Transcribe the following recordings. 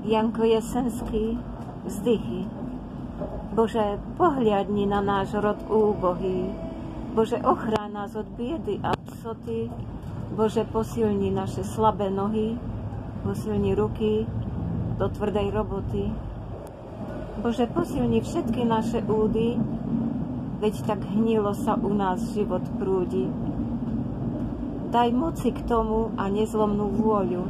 Janko Jesenský, vzdychy. Bože, pohľadni na náš rod úbohý. Bože, ochráň nás od biedy a psoty. Bože, posilni naše slabé nohy, posilni ruky do tvrdej roboty. Bože, posilni všetky naše údy, veď tak hnilo sa u nás život prúdi. Daj moci k tomu a nezlomnú vôľu.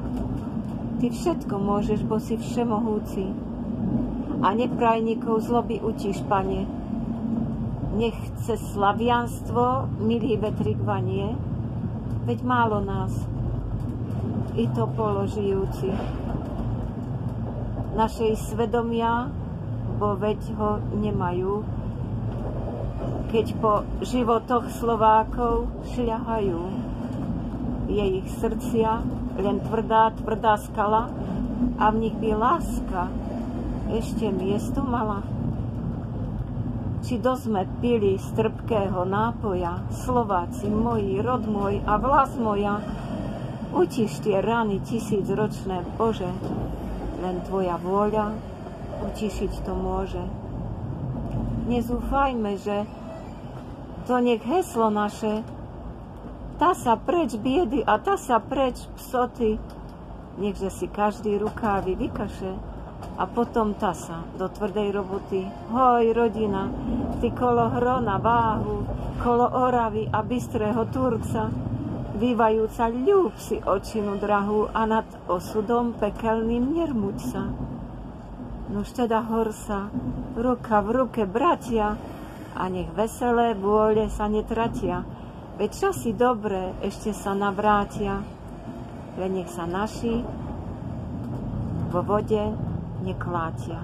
Ty všetko môžeš, bo si všemohúci. A neprajníkov zloby utiš, Pane. Nech cez slavianstvo milý vetrik vanie, veď málo nás, i to položijúci. Našej svedomia, bo veď ho nemajú, keď po životoch Slovákov šľahajú. Je ich srdcia len tvrdá skala a v nich by láska ešte miesto mala. Či dosť sme pili z trpkého nápoja, Slováci moji, rod môj a vlas moja, utiš tie rany tisícročné, Bože, len Tvoja vôľa utišiť to môže. Nezúfajme, že to nech heslo naše, tá sa preč biedy a tá sa preč psoty, nechže si každý rukávy vykaše a potom tá sa do tvrdej roboty. Hoj, rodina, ty kolo hrona váhu, kolo Oravy a bystrého Turca, vývajúca ľúb si očinu drahú a nad osudom pekelným nermuď sa. Nuž teda hor sa, ruka v ruke, bratia, a nech veselé vôle sa netratia, veď časy dobré ešte sa navrátia, len nech sa naši vo vode neklátia.